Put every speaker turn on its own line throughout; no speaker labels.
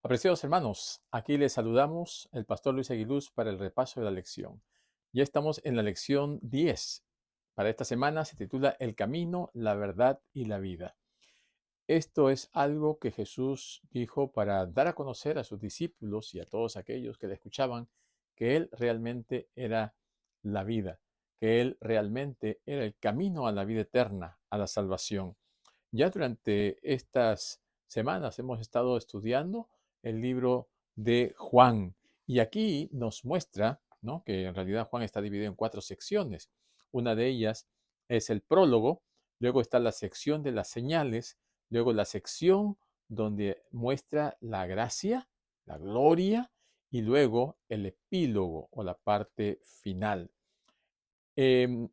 Apreciados hermanos, aquí les saludamos el pastor Luis Aguiluz para el repaso de la lección. Ya estamos en la lección 10. Para esta semana se titula El camino, la verdad y la vida. Esto es algo que Jesús dijo para dar a conocer a sus discípulos y a todos aquellos que le escuchaban que Él realmente era la vida, que Él realmente era el camino a la vida eterna, a la salvación. Ya durante estas semanas hemos estado estudiando el libro de Juan y aquí nos muestra, ¿no?, que en realidad Juan está dividido en 4 secciones. Una de ellas es el prólogo, luego está la sección de las señales, luego la sección donde muestra la gracia, la gloria y luego el epílogo o la parte final.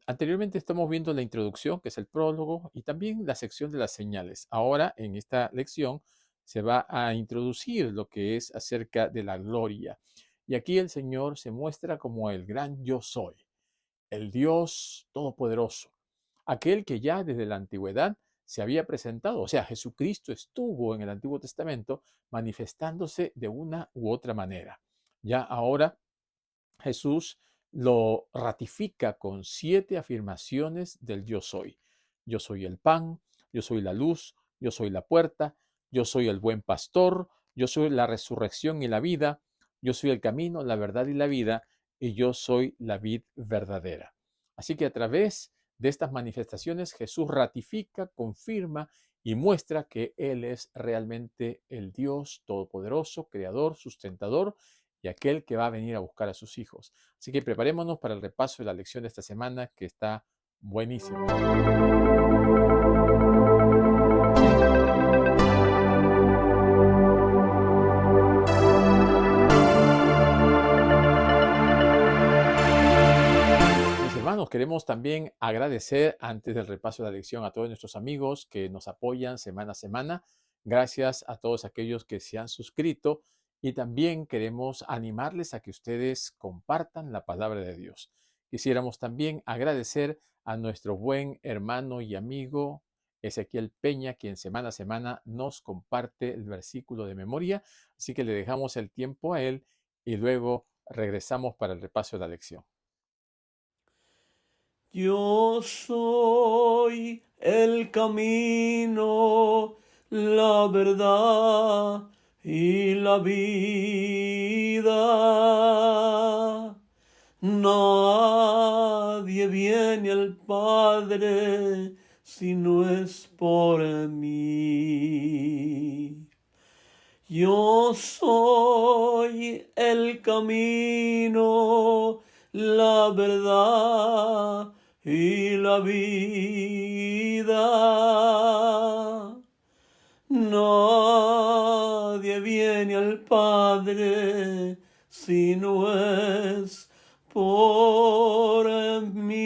Anteriormente estamos viendo la introducción, que es el prólogo, y también la sección de las señales. Ahora, en esta lección, se va a introducir lo que es acerca de la gloria. Y aquí el Señor se muestra como el gran yo soy, el Dios todopoderoso, aquel que ya desde la antigüedad se había presentado. O sea, Jesucristo estuvo en el Antiguo Testamento manifestándose de una u otra manera. Ya ahora Jesús lo ratifica con 7 afirmaciones del yo soy. Yo soy el pan, yo soy la luz, yo soy la puerta, yo soy el buen pastor, yo soy la resurrección y la vida, yo soy el camino, la verdad y la vida, y yo soy la vid verdadera. Así que a través de estas manifestaciones Jesús ratifica, confirma y muestra que Él es realmente el Dios todopoderoso, creador, sustentador y aquel que va a venir a buscar a sus hijos. Así que preparémonos para el repaso de la lección de esta semana, que está buenísimo. Mis hermanos, queremos también agradecer antes del repaso de la lección a todos nuestros amigos que nos apoyan semana a semana. Gracias a todos aquellos que se han suscrito y también queremos animarles a que ustedes compartan la palabra de Dios. Quisiéramos también agradecer a nuestro buen hermano y amigo Ezequiel Peña, quien semana a semana nos comparte el versículo de memoria. Así que le dejamos el tiempo a él y luego regresamos para el repaso de la lección.
Yo soy el camino, la verdad y la vida. Nadie viene al Padre si no es por mí. Yo soy el camino, la verdad y la vida. Nadie viene al Padre si no es por mí.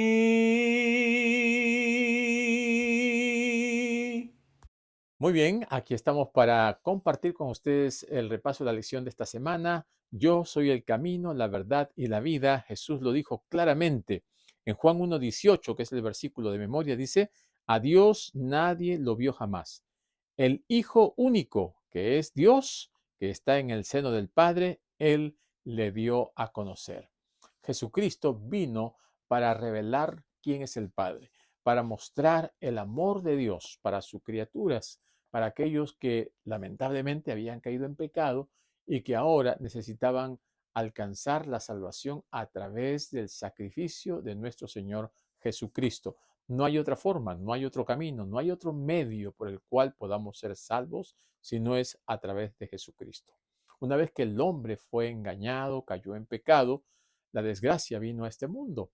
Muy bien, aquí estamos para compartir con ustedes el repaso de la lección de esta semana. Yo soy el camino, la verdad y la vida. Jesús lo dijo claramente. En Juan 1:18, que es el versículo de memoria, dice, a Dios nadie lo vio jamás. El Hijo único, que es Dios, que está en el seno del Padre, Él le dio a conocer. Jesucristo vino para revelar quién es el Padre, para mostrar el amor de Dios para sus criaturas, para aquellos que lamentablemente habían caído en pecado y que ahora necesitaban alcanzar la salvación a través del sacrificio de nuestro Señor Jesucristo. No hay otra forma, no hay otro camino, no hay otro medio por el cual podamos ser salvos si no es a través de Jesucristo. Una vez que el hombre fue engañado, cayó en pecado, la desgracia vino a este mundo.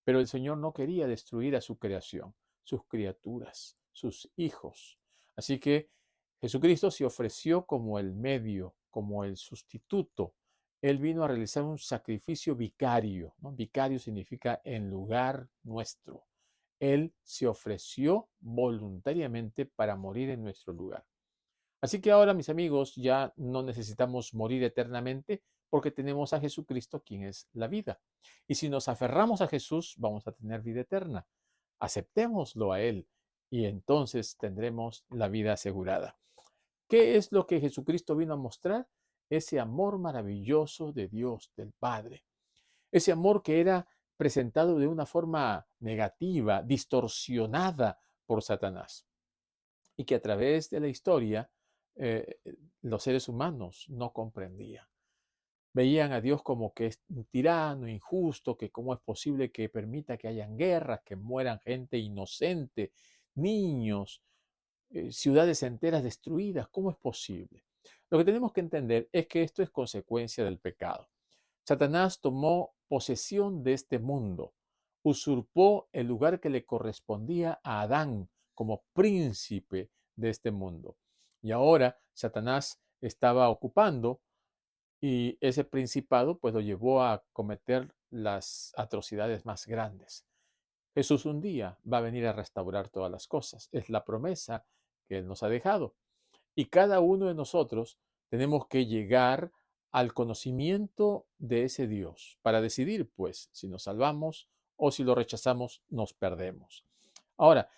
Pero el Señor no quería destruir a su creación, sus criaturas, sus hijos. Así que Jesucristo se ofreció como el medio, como el sustituto. Él vino a realizar un sacrificio vicario, ¿no? Vicario significa en lugar nuestro. Él se ofreció voluntariamente para morir en nuestro lugar. Así que ahora, mis amigos, ya no necesitamos morir eternamente porque tenemos a Jesucristo, quien es la vida. Y si nos aferramos a Jesús, vamos a tener vida eterna. Aceptémoslo a Él y entonces tendremos la vida asegurada. ¿Qué es lo que Jesucristo vino a mostrar? ese amor maravilloso de Dios, del Padre. Ese amor que era presentado de una forma negativa, distorsionada por Satanás, y que a través de la historia eh, los seres humanos no comprendían. Veían a Dios como que es un tirano, injusto, que cómo es posible que permita que hayan guerras, que mueran gente inocente, niños, ciudades enteras destruidas. ¿Cómo es posible? Lo que tenemos que entender es que esto es consecuencia del pecado. Satanás tomó posesión de este mundo, usurpó el lugar que le correspondía a Adán como príncipe de este mundo. Y ahora Satanás estaba ocupando y ese principado pues lo llevó a cometer las atrocidades más grandes. Jesús un día va a venir a restaurar todas las cosas. Es la promesa que Él nos ha dejado. Y cada uno de nosotros tenemos que llegar al conocimiento de ese Dios para decidir, pues, si nos salvamos o si lo rechazamos, nos perdemos. Ahora,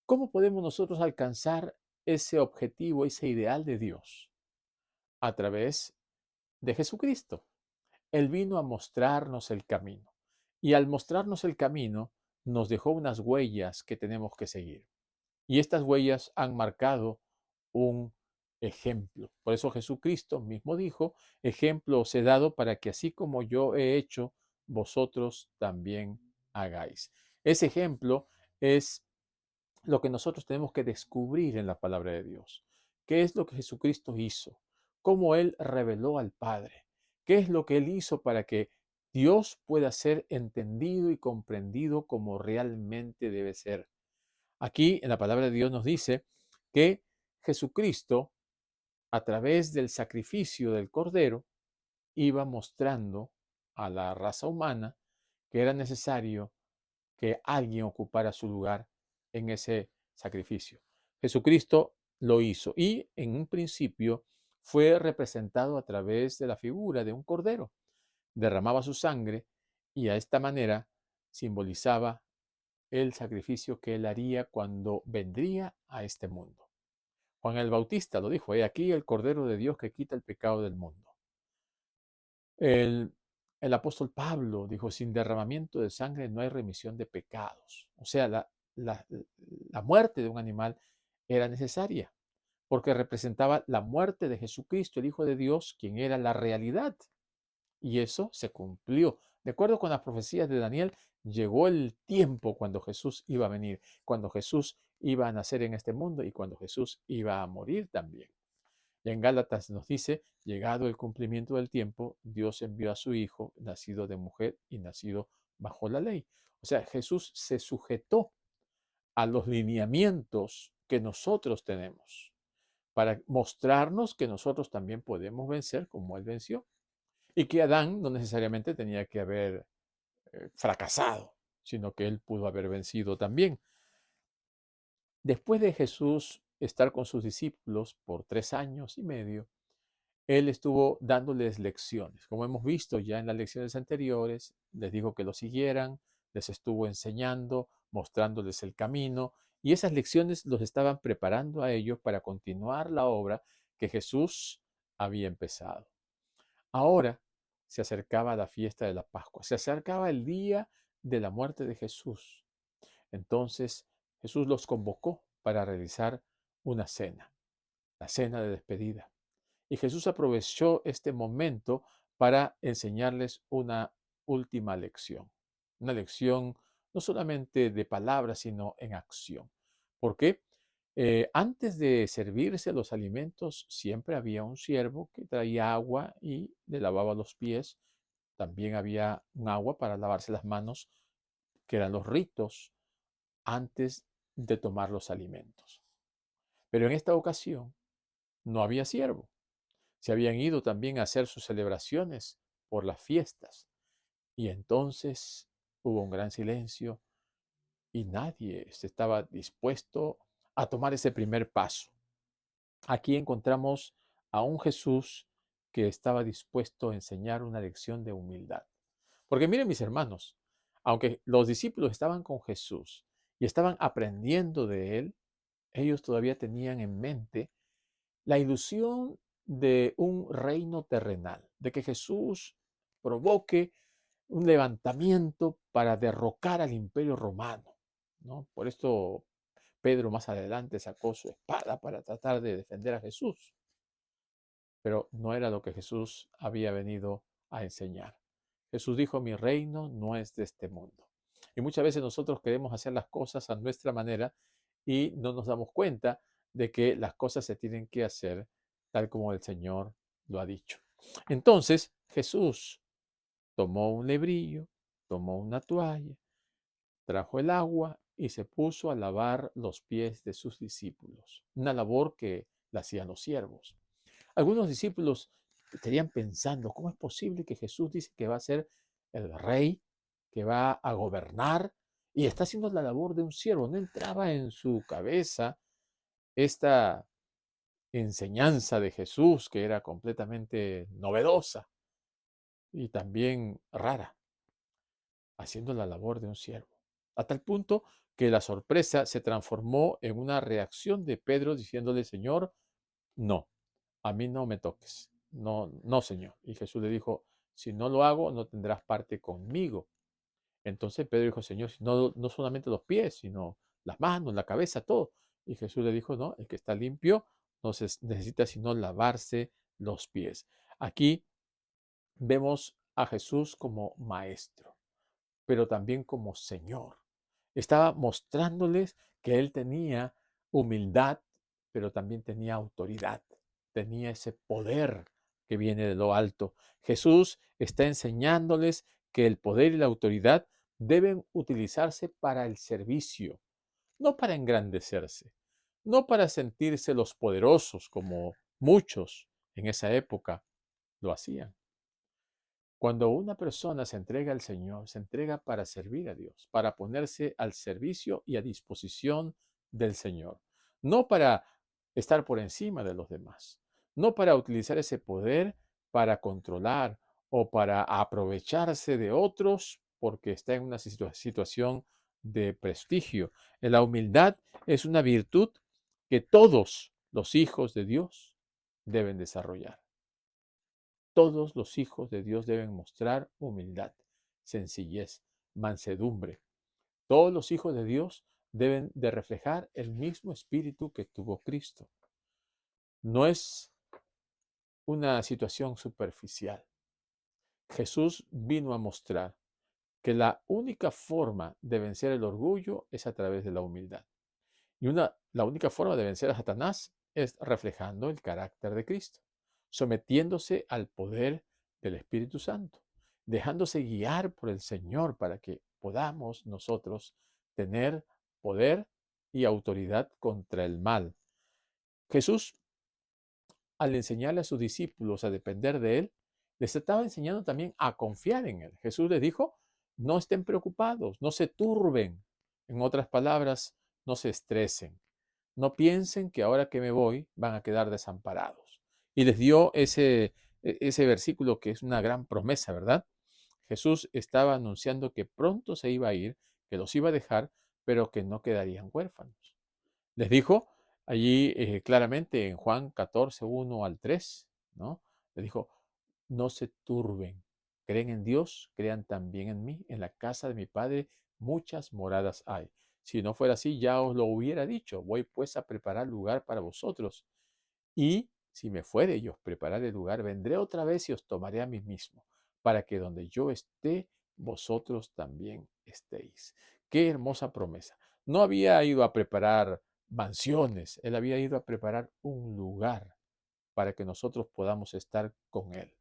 ¿cómo podemos nosotros alcanzar ese objetivo, ese ideal de Dios? A través de Jesucristo. Él vino a mostrarnos el camino. Y al mostrarnos el camino, nos dejó unas huellas que tenemos que seguir. Y estas huellas han marcado un ejemplo. Por eso Jesucristo mismo dijo, ejemplo os he dado para que así como yo he hecho, vosotros también hagáis. Ese ejemplo es lo que nosotros tenemos que descubrir en la palabra de Dios. ¿Qué es lo que Jesucristo hizo? ¿Cómo Él reveló al Padre? ¿Qué es lo que Él hizo para que Dios pueda ser entendido y comprendido como realmente debe ser? Aquí en la palabra de Dios nos dice que Jesucristo, a través del sacrificio del Cordero, iba mostrando a la raza humana que era necesario que alguien ocupara su lugar en ese sacrificio. Jesucristo lo hizo y en un principio fue representado a través de la figura de un cordero. Derramaba su sangre y a esta manera simbolizaba el sacrificio que él haría cuando vendría a este mundo. Juan el Bautista lo dijo, he aquí el Cordero de Dios que quita el pecado del mundo. El, el apóstol Pablo dijo, sin derramamiento de sangre no hay remisión de pecados. O sea, la, la muerte de un animal era necesaria porque representaba la muerte de Jesucristo, el Hijo de Dios, quien era la realidad. Y eso se cumplió. De acuerdo con las profecías de Daniel, llegó el tiempo cuando Jesús iba a venir, cuando Jesús iba a nacer en este mundo y cuando Jesús iba a morir también. Y en Gálatas nos dice, llegado el cumplimiento del tiempo, Dios envió a su Hijo, nacido de mujer y nacido bajo la ley. O sea, Jesús se sujetó a los lineamientos que nosotros tenemos para mostrarnos que nosotros también podemos vencer como Él venció. Y que Adán no necesariamente tenía que haber fracasado, sino que él pudo haber vencido también. Después de Jesús estar con sus discípulos por 3 años y medio, él estuvo dándoles lecciones. Como hemos visto ya en las lecciones anteriores, les dijo que lo siguieran, les estuvo enseñando, mostrándoles el camino, y esas lecciones los estaban preparando a ellos para continuar la obra que Jesús había empezado. Ahora se acercaba la fiesta de la Pascua, se acercaba el día de la muerte de Jesús. Entonces Jesús los convocó para realizar una cena, la cena de despedida. Y Jesús aprovechó este momento para enseñarles una última lección. Una lección no solamente de palabras, sino en acción. ¿Por qué? Antes de servirse los alimentos, siempre había un siervo que traía agua y le lavaba los pies. También había un agua para lavarse las manos, que eran los ritos antes de tomar los alimentos. Pero en esta ocasión no había siervo. Se habían ido también a hacer sus celebraciones por las fiestas. Y entonces hubo un gran silencio y nadie se estaba dispuesto a tomar ese primer paso. Aquí encontramos a un Jesús que estaba dispuesto a enseñar una lección de humildad. Porque miren mis hermanos, aunque los discípulos estaban con Jesús y estaban aprendiendo de él, ellos todavía tenían en mente la ilusión de un reino terrenal, de que Jesús provoque un levantamiento para derrocar al imperio romano, ¿no? Por esto Pedro más adelante sacó su espada para tratar de defender a Jesús, pero no era lo que Jesús había venido a enseñar. Jesús dijo, mi reino no es de este mundo. Y muchas veces nosotros queremos hacer las cosas a nuestra manera y no nos damos cuenta de que las cosas se tienen que hacer tal como el Señor lo ha dicho. Entonces Jesús tomó un lebrillo, tomó una toalla, trajo el agua y se puso a lavar los pies de sus discípulos, una labor que la hacían los siervos. Algunos discípulos estarían pensando, ¿cómo es posible que Jesús dice que va a ser el rey, que va a gobernar y está haciendo la labor de un siervo? No entraba en su cabeza esta enseñanza de Jesús que era completamente novedosa y también rara, haciendo la labor de un siervo. A tal punto que la sorpresa se transformó en una reacción de Pedro diciéndole, Señor, no, a mí no me toques. No, no, Señor. Y Jesús le dijo, si no lo hago, no tendrás parte conmigo. Entonces Pedro dijo, Señor, no, no solamente los pies, sino las manos, la cabeza, todo. Y Jesús le dijo, no, el que está limpio no se necesita sino lavarse los pies. Aquí vemos a Jesús como maestro, pero también como Señor. Estaba mostrándoles que Él tenía humildad, pero también tenía autoridad, tenía ese poder que viene de lo alto. Jesús está enseñándoles que el poder y la autoridad deben utilizarse para el servicio, no para engrandecerse, no para sentirse los poderosos como muchos en esa época lo hacían. Cuando una persona se entrega al Señor, se entrega para servir a Dios, para ponerse al servicio y a disposición del Señor, no para estar por encima de los demás, no para utilizar ese poder para controlar o para aprovecharse de otros porque está en una situación de prestigio. La humildad es una virtud que todos los hijos de Dios deben desarrollar. Todos los hijos de Dios deben mostrar humildad, sencillez, mansedumbre. Todos los hijos de Dios deben de reflejar el mismo espíritu que tuvo Cristo. No es una situación superficial. Jesús vino a mostrar que la única forma de vencer el orgullo es a través de la humildad. Y la única forma de vencer a Satanás es reflejando el carácter de Cristo, sometiéndose al poder del Espíritu Santo, dejándose guiar por el Señor para que podamos nosotros tener poder y autoridad contra el mal. Jesús, al enseñarle a sus discípulos a depender de Él, les estaba enseñando también a confiar en Él. Jesús les dijo, no estén preocupados, no se turben. En otras palabras, no se estresen. No piensen que ahora que me voy van a quedar desamparados. Y les dio ese versículo que es una gran promesa, ¿verdad? Jesús estaba anunciando que pronto se iba a ir, que los iba a dejar, pero que no quedarían huérfanos. Les dijo allí claramente en Juan 14, 1 al 3, ¿no? Les dijo, no se turben, creen en Dios, crean también en mí, en la casa de mi Padre muchas moradas hay. Si no fuera así, ya os lo hubiera dicho, voy pues a preparar lugar para vosotros. Y si me fuere y os prepararé lugar, vendré otra vez y os tomaré a mí mismo, para que donde yo esté, vosotros también estéis. Qué hermosa promesa. No había ido a preparar mansiones, él había ido a preparar un lugar para que nosotros podamos estar con él.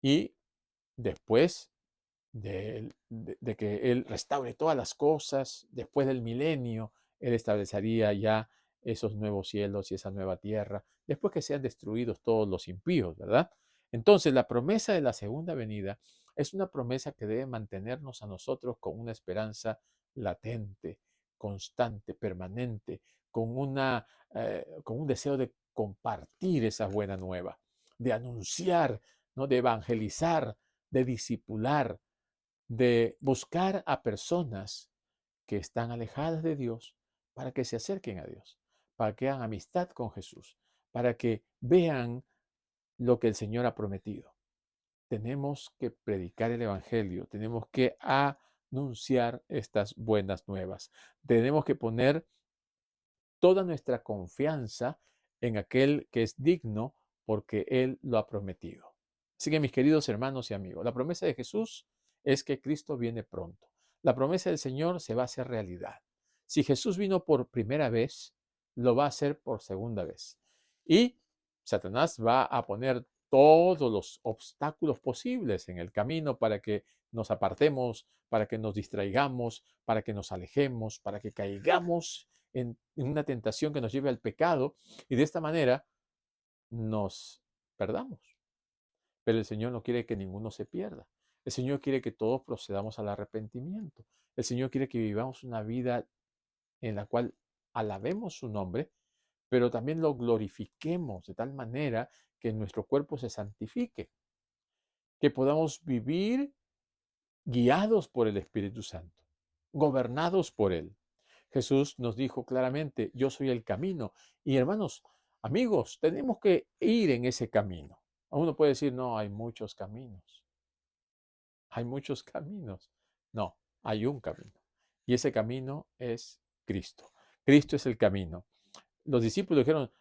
Y después de que Él restaure todas las cosas, después del milenio, Él establecería ya esos nuevos cielos y esa nueva tierra, después que sean destruidos todos los impíos, ¿verdad? Entonces, la promesa de la segunda venida es una promesa que debe mantenernos a nosotros con una esperanza latente, constante, permanente, con un deseo de compartir esa buena nueva, de anunciar, ¿no? De evangelizar, de discipular, de buscar a personas que están alejadas de Dios para que se acerquen a Dios, para que hagan amistad con Jesús, para que vean lo que el Señor ha prometido. Tenemos que predicar el Evangelio, tenemos que anunciar estas buenas nuevas. Tenemos que poner toda nuestra confianza en aquel que es digno porque Él lo ha prometido. Así que mis queridos hermanos y amigos, la promesa de Jesús es que Cristo viene pronto. La promesa del Señor se va a hacer realidad. Si Jesús vino por primera vez, lo va a hacer por segunda vez. Y Satanás va a poner todos los obstáculos posibles en el camino para que nos apartemos, para que nos distraigamos, para que nos alejemos, para que caigamos en una tentación que nos lleve al pecado y de esta manera nos perdamos. Pero el Señor no quiere que ninguno se pierda. El Señor quiere que todos procedamos al arrepentimiento. El Señor quiere que vivamos una vida en la cual alabemos su nombre, pero también lo glorifiquemos de tal manera que nuestro cuerpo se santifique, que podamos vivir guiados por el Espíritu Santo, gobernados por Él. Jesús nos dijo claramente, yo soy el camino. Y hermanos, amigos, tenemos que ir en ese camino. Uno puede decir, no, hay muchos caminos. Hay muchos caminos. No, hay un camino. Y ese camino es Cristo. Cristo es el camino. Los discípulos dijeron,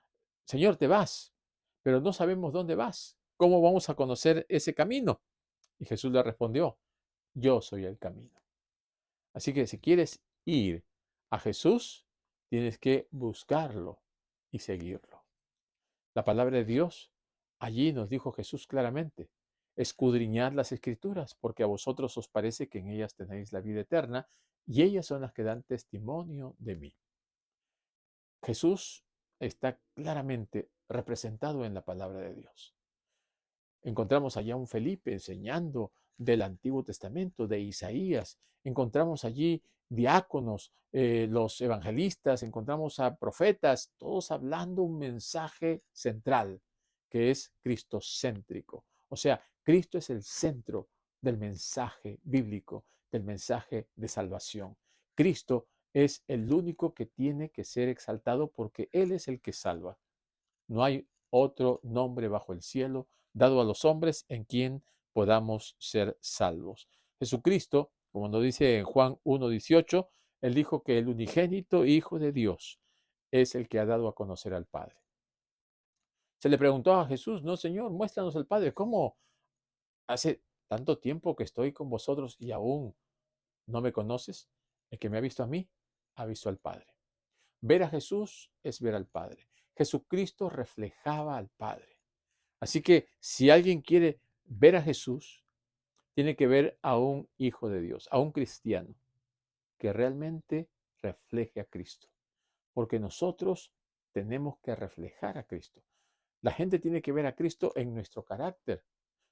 Señor, te vas, pero no sabemos dónde vas. ¿Cómo vamos a conocer ese camino? Y Jesús le respondió, yo soy el camino. Así que si quieres ir a Jesús, tienes que buscarlo y seguirlo. La palabra de Dios, allí nos dijo Jesús claramente, escudriñad las escrituras, porque a vosotros os parece que en ellas tenéis la vida eterna, y ellas son las que dan testimonio de mí. Jesús está claramente representado en la palabra de Dios. Encontramos allá un Felipe enseñando del Antiguo Testamento, de Isaías. Encontramos allí diáconos, los evangelistas, encontramos a profetas, todos hablando un mensaje central, que es cristocéntrico. O sea, Cristo es el centro del mensaje bíblico, del mensaje de salvación. Cristo es el único que tiene que ser exaltado porque Él es el que salva. No hay otro nombre bajo el cielo dado a los hombres en quien podamos ser salvos. Jesucristo, como nos dice en Juan 1:18, Él dijo que el unigénito Hijo de Dios es el que ha dado a conocer al Padre. Se le preguntó a Jesús, no, Señor, muéstranos al Padre. ¿Cómo hace tanto tiempo que estoy con vosotros y aún no me conoces? El que me ha visto a mí, ha visto al Padre. Ver a Jesús es ver al Padre. Jesucristo reflejaba al Padre. Así que si alguien quiere ver a Jesús, tiene que ver a un hijo de Dios, a un cristiano que realmente refleje a Cristo. Porque nosotros tenemos que reflejar a Cristo. La gente tiene que ver a Cristo en nuestro carácter.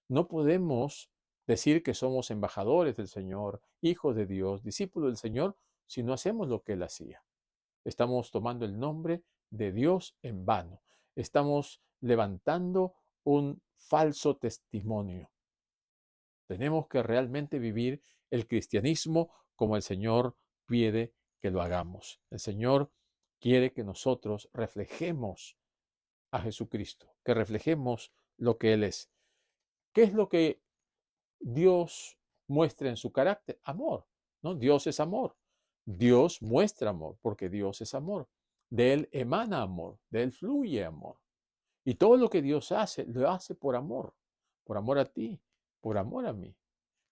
No podemos decir que somos embajadores del Señor, hijos de Dios, discípulos del Señor, si no hacemos lo que Él hacía. Estamos tomando el nombre de Dios en vano. Estamos levantando un falso testimonio. Tenemos que realmente vivir el cristianismo como el Señor pide que lo hagamos. El Señor quiere que nosotros reflejemos a Jesucristo, que reflejemos lo que Él es. ¿Qué es lo que Dios muestra en su carácter? Amor, ¿no? Dios es amor. Dios muestra amor porque Dios es amor. De Él emana amor, de Él fluye amor. Y todo lo que Dios hace, lo hace por amor a ti, por amor a mí,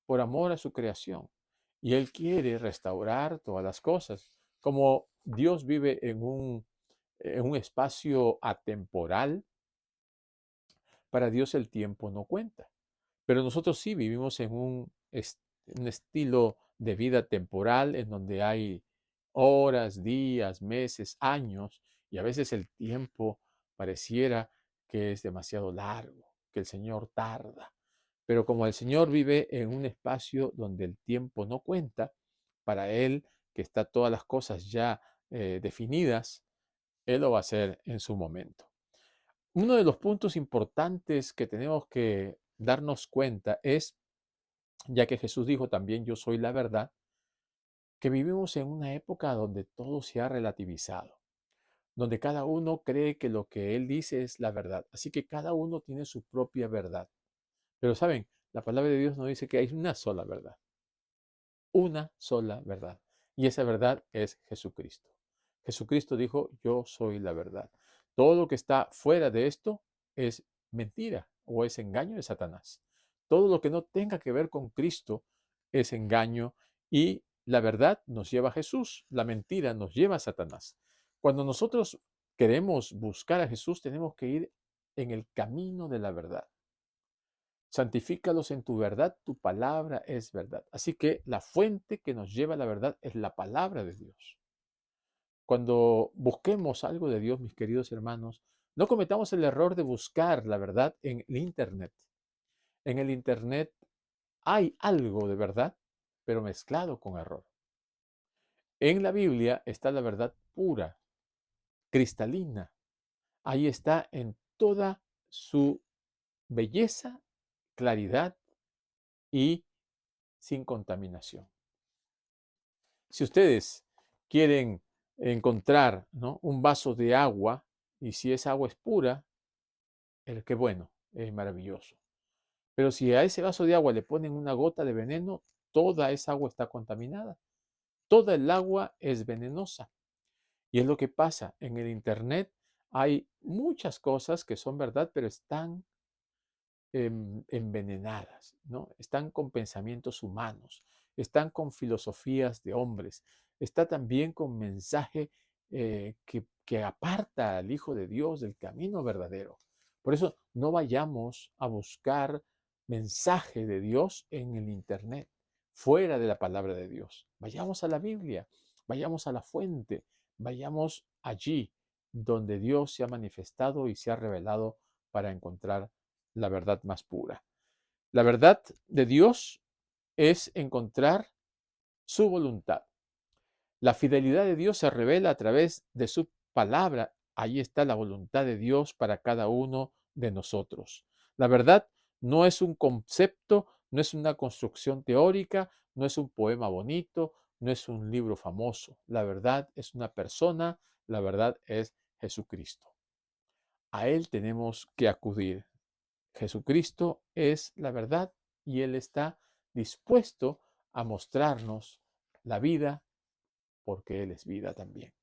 por amor a su creación. Y Él quiere restaurar todas las cosas. Como Dios vive en un espacio atemporal, para Dios el tiempo no cuenta. Pero nosotros sí vivimos en un estilo de vida temporal en donde hay horas, días, meses, años, y a veces el tiempo pareciera que es demasiado largo, que el Señor tarda. Pero como el Señor vive en un espacio donde el tiempo no cuenta, para Él, que está todas las cosas ya definidas, Él lo va a hacer en su momento. Uno de los puntos importantes que tenemos que darnos cuenta es, ya que Jesús dijo también, yo soy la verdad, que vivimos en una época donde todo se ha relativizado. donde cada uno cree que lo que él dice es la verdad. Así que cada uno tiene su propia verdad. Pero saben, la palabra de Dios nos dice que hay una sola verdad. Y esa verdad es Jesucristo. Jesucristo dijo, yo soy la verdad. Todo lo que está fuera de esto es mentira o es engaño de Satanás. Todo lo que no tenga que ver con Cristo es engaño y la verdad nos lleva a Jesús, la mentira nos lleva a Satanás. Cuando nosotros queremos buscar a Jesús, tenemos que ir en el camino de la verdad. Santifícalos en tu verdad, tu palabra es verdad. Así que la fuente que nos lleva a la verdad es la palabra de Dios. Cuando busquemos algo de Dios, mis queridos hermanos, no cometamos el error de buscar la verdad en el Internet. En el Internet hay algo de verdad, pero mezclado con error. En la Biblia está la verdad pura, cristalina. Ahí está en toda su belleza, claridad y sin contaminación. Si ustedes quieren encontrar, ¿no?, un vaso de agua y si esa agua es pura, qué bueno, es maravilloso. Pero si a ese vaso de agua le ponen una gota de veneno, toda esa agua está contaminada. Toda el agua es venenosa. Y es lo que pasa en el Internet. Hay muchas cosas que son verdad, pero están envenenadas, ¿no? Están con pensamientos humanos, están con filosofías de hombres, está también con mensaje que aparta al Hijo de Dios del camino verdadero. Por eso no vayamos a buscar mensaje de Dios en el Internet, fuera de la palabra de Dios. Vayamos a la Biblia, vayamos a la fuente, vayamos allí donde Dios se ha manifestado y se ha revelado para encontrar la verdad más pura. La verdad de Dios es encontrar su voluntad. La fidelidad de Dios se revela a través de su palabra. Ahí está la voluntad de Dios para cada uno de nosotros. La verdad no es un concepto, no es una construcción teórica, no es un poema bonito, no es un libro famoso. La verdad es una persona, la verdad es Jesucristo. A Él tenemos que acudir. Jesucristo es la verdad y Él está dispuesto a mostrarnos la vida porque Él es vida también.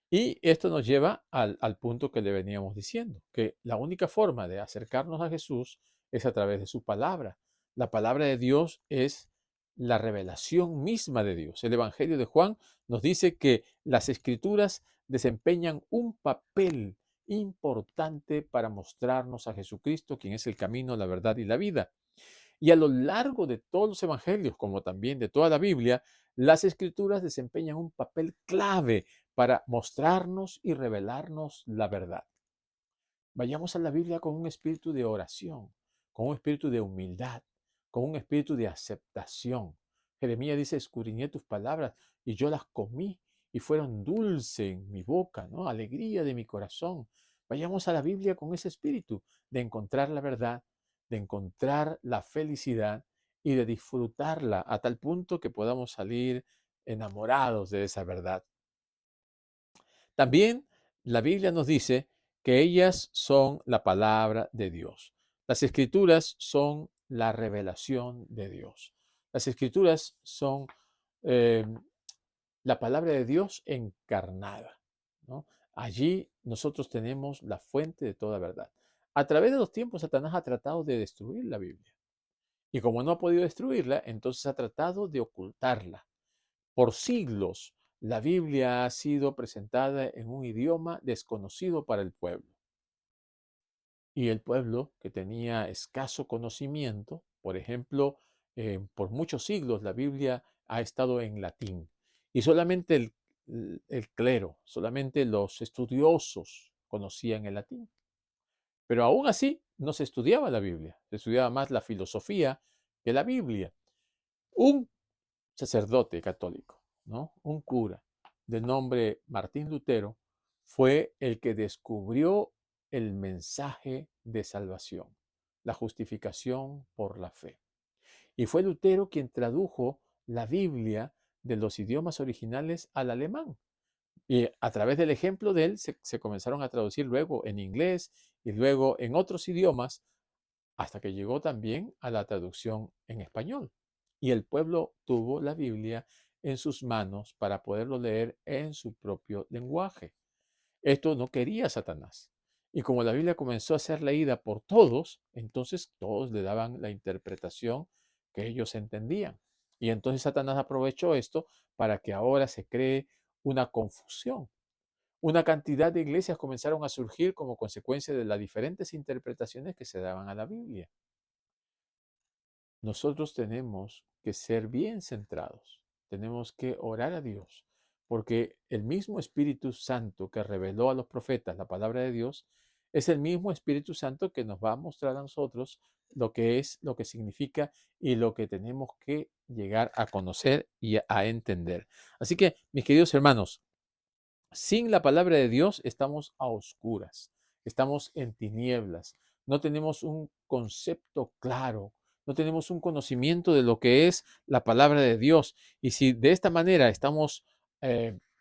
Y esto nos lleva al punto que le veníamos diciendo, que la única forma de acercarnos a Jesús es a través de su palabra. La palabra de Dios es la revelación misma de Dios. El Evangelio de Juan nos dice que las escrituras desempeñan un papel importante para mostrarnos a Jesucristo, quien es el camino, la verdad y la vida. Y a lo largo de todos los evangelios, como también de toda la Biblia, las escrituras desempeñan un papel clave para mostrarnos y revelarnos la verdad. Vayamos a la Biblia con un espíritu de oración, con un espíritu de humildad, con un espíritu de aceptación. Jeremías dice, escudriñé tus palabras y yo las comí y fueron dulce en mi boca, ¿no? Alegría de mi corazón. Vayamos a la Biblia con ese espíritu de encontrar la verdad, de encontrar la felicidad y de disfrutarla a tal punto que podamos salir enamorados de esa verdad. También la Biblia nos dice que ellas son la palabra de Dios. Las escrituras son la revelación de Dios. Las escrituras son eh, la palabra de Dios encarnada, ¿no? Allí nosotros tenemos la fuente de toda verdad. A través de los tiempos, Satanás ha tratado de destruir la Biblia. Y como no ha podido destruirla, entonces ha tratado de ocultarla. Por siglos, la Biblia ha sido presentada en un idioma desconocido para el pueblo. Y el pueblo que tenía escaso conocimiento, por ejemplo, por muchos siglos la Biblia ha estado en latín. Y solamente el clero, solamente los estudiosos conocían el latín. Pero aún así no se estudiaba la Biblia, se estudiaba más la filosofía que la Biblia. Un sacerdote católico, ¿no? Un cura de nombre Martín Lutero, fue el que descubrió el mensaje de salvación, la justificación por la fe. Y fue Lutero quien tradujo la Biblia de los idiomas originales al alemán. Y a través del ejemplo de él se comenzaron a traducir luego en inglés y luego en otros idiomas, hasta que llegó también a la traducción en español. Y el pueblo tuvo la Biblia en sus manos para poderlo leer en su propio lenguaje. Esto no quería Satanás. Y como la Biblia comenzó a ser leída por todos, entonces todos le daban la interpretación que ellos entendían. Y entonces Satanás aprovechó esto para que ahora se cree una confusión. Una cantidad de iglesias comenzaron a surgir como consecuencia de las diferentes interpretaciones que se daban a la Biblia. Nosotros tenemos que ser bien centrados, tenemos que orar a Dios, porque el mismo Espíritu Santo que reveló a los profetas la palabra de Dios es el mismo Espíritu Santo que nos va a mostrar a nosotros lo que es, lo que significa y lo que tenemos que llegar a conocer y a entender. Así que, mis queridos hermanos, sin la palabra de Dios estamos a oscuras, estamos en tinieblas, no tenemos un concepto claro, no tenemos un conocimiento de lo que es la palabra de Dios. Y si de esta manera estamos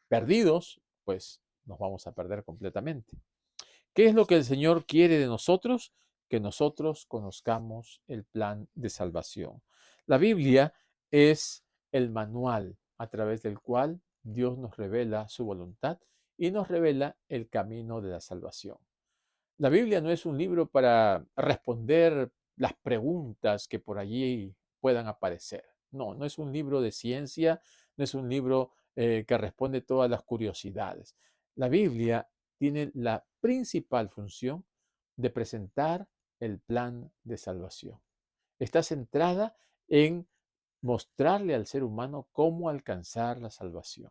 perdidos, pues nos vamos a perder completamente. ¿Qué es lo que el Señor quiere de nosotros? Que nosotros conozcamos el plan de salvación. La Biblia es el manual a través del cual Dios nos revela su voluntad y nos revela el camino de la salvación. La Biblia no es un libro para responder las preguntas que por allí puedan aparecer. No, no es un libro de ciencia, no es un libro que responde todas las curiosidades. La Biblia tiene la principal función de presentar el plan de salvación. Está centrada en mostrarle al ser humano cómo alcanzar la salvación.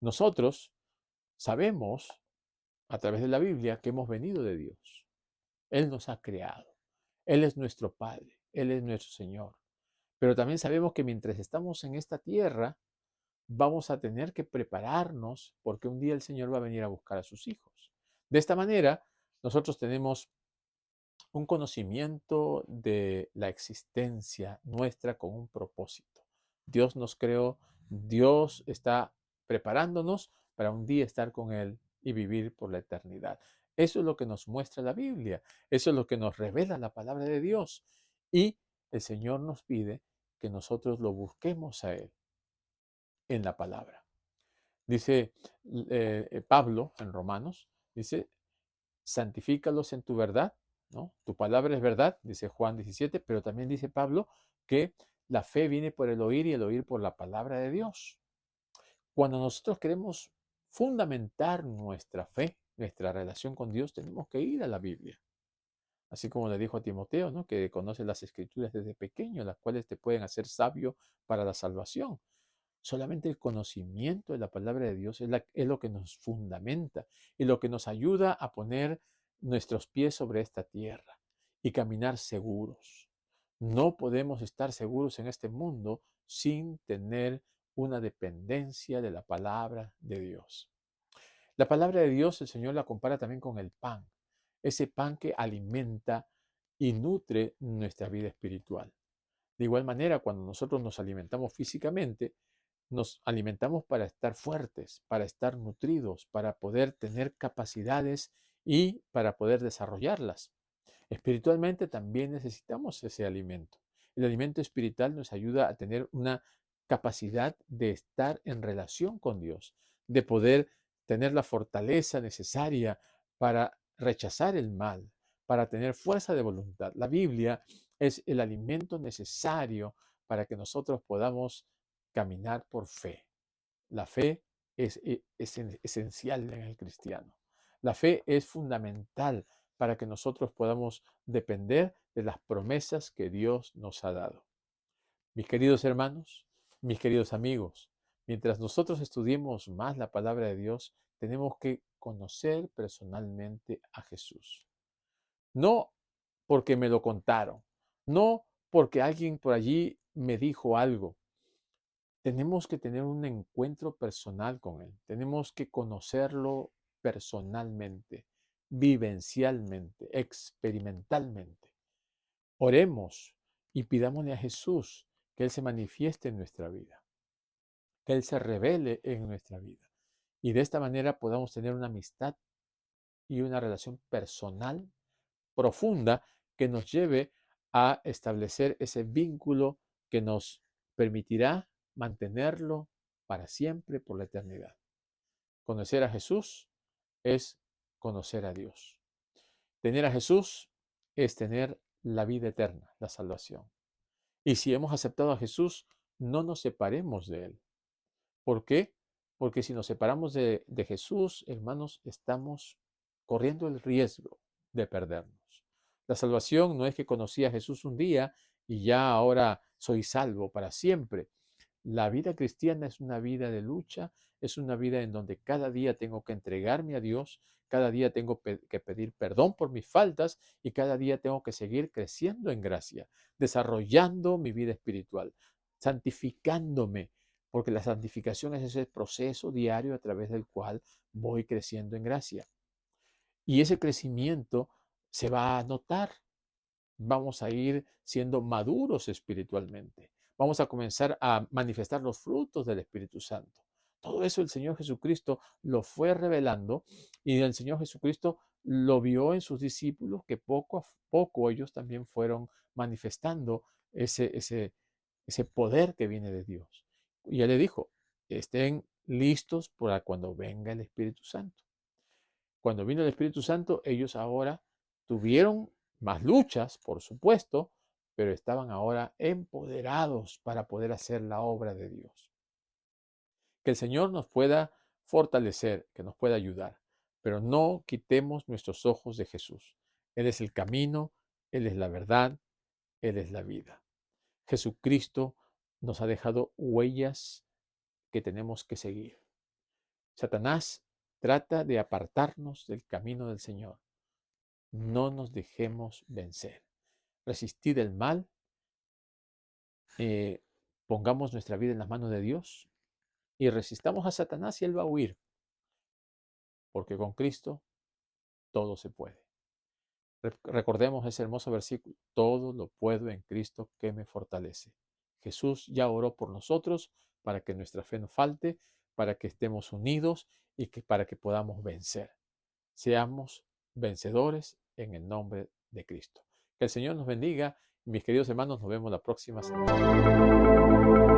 Nosotros sabemos a través de la Biblia que hemos venido de Dios. Él nos ha creado. Él es nuestro Padre. Él es nuestro Señor. Pero también sabemos que mientras estamos en esta tierra, vamos a tener que prepararnos porque un día el Señor va a venir a buscar a sus hijos. De esta manera, nosotros tenemos un conocimiento de la existencia nuestra con un propósito. Dios nos creó, Dios está preparándonos para un día estar con Él y vivir por la eternidad. Eso es lo que nos muestra la Biblia, eso es lo que nos revela la palabra de Dios. Y el Señor nos pide que nosotros lo busquemos a Él en la palabra. Dice Pablo en Romanos, dice, santifícalos en tu verdad, ¿no? Tu palabra es verdad, dice Juan 17, pero también dice Pablo que la fe viene por el oír y el oír por la palabra de Dios. Cuando nosotros queremos fundamentar nuestra fe, nuestra relación con Dios, tenemos que ir a la Biblia. Así como le dijo a Timoteo, ¿no? Que conoce las escrituras desde pequeño, las cuales te pueden hacer sabio para la salvación. Solamente el conocimiento de la palabra de Dios es lo que nos fundamenta y lo que nos ayuda a poner nuestros pies sobre esta tierra y caminar seguros. No podemos estar seguros en este mundo sin tener una dependencia de la palabra de Dios. La palabra de Dios, el Señor la compara también con el pan, ese pan que alimenta y nutre nuestra vida espiritual. De igual manera, cuando nosotros nos alimentamos físicamente, nos alimentamos para estar fuertes, para estar nutridos, para poder tener capacidades y para poder desarrollarlas. Espiritualmente también necesitamos ese alimento. El alimento espiritual nos ayuda a tener una capacidad de estar en relación con Dios, de poder tener la fortaleza necesaria para rechazar el mal, para tener fuerza de voluntad. La Biblia es el alimento necesario para que nosotros podamos caminar por fe. La fe es esencial en el cristiano. La fe es fundamental para que nosotros podamos depender de las promesas que Dios nos ha dado. Mis queridos hermanos, mis queridos amigos, mientras nosotros estudiemos más la palabra de Dios, tenemos que conocer personalmente a Jesús. No porque me lo contaron, no porque alguien por allí me dijo algo, tenemos que tener un encuentro personal con Él. Tenemos que conocerlo personalmente, vivencialmente, experimentalmente. Oremos y pidámosle a Jesús que Él se manifieste en nuestra vida, que Él se revele en nuestra vida y de esta manera podamos tener una amistad y una relación personal profunda que nos lleve a establecer ese vínculo que nos permitirá mantenerlo para siempre, por la eternidad. Conocer a Jesús es conocer a Dios. Tener a Jesús es tener la vida eterna, la salvación. Y si hemos aceptado a Jesús, no nos separemos de Él. ¿Por qué? Porque si nos separamos de Jesús, hermanos, estamos corriendo el riesgo de perdernos. La salvación no es que conocí a Jesús un día y ya ahora soy salvo para siempre. La vida cristiana es una vida de lucha, es una vida en donde cada día tengo que entregarme a Dios, cada día tengo que pedir perdón por mis faltas y cada día tengo que seguir creciendo en gracia, desarrollando mi vida espiritual, santificándome, porque la santificación es ese proceso diario a través del cual voy creciendo en gracia. Y ese crecimiento se va a notar. Vamos a ir siendo maduros espiritualmente. Vamos a comenzar a manifestar los frutos del Espíritu Santo. Todo eso el Señor Jesucristo lo fue revelando y el Señor Jesucristo lo vio en sus discípulos que poco a poco ellos también fueron manifestando ese poder que viene de Dios. Y Él le dijo, estén listos para cuando venga el Espíritu Santo. Cuando vino el Espíritu Santo, ellos ahora tuvieron más luchas, por supuesto, pero estaban ahora empoderados para poder hacer la obra de Dios. Que el Señor nos pueda fortalecer, que nos pueda ayudar, pero no quitemos nuestros ojos de Jesús. Él es el camino, Él es la verdad, Él es la vida. Jesucristo nos ha dejado huellas que tenemos que seguir. Satanás trata de apartarnos del camino del Señor. No nos dejemos vencer. Resistid el mal, eh, pongamos nuestra vida en las manos de Dios y resistamos a Satanás y él va a huir, porque con Cristo todo se puede. Recordemos ese hermoso versículo, todo lo puedo en Cristo que me fortalece. Jesús ya oró por nosotros para que nuestra fe no falte, para que estemos unidos y para que podamos vencer. Seamos vencedores en el nombre de Cristo. Que el Señor nos bendiga. Mis queridos hermanos, nos vemos la próxima semana.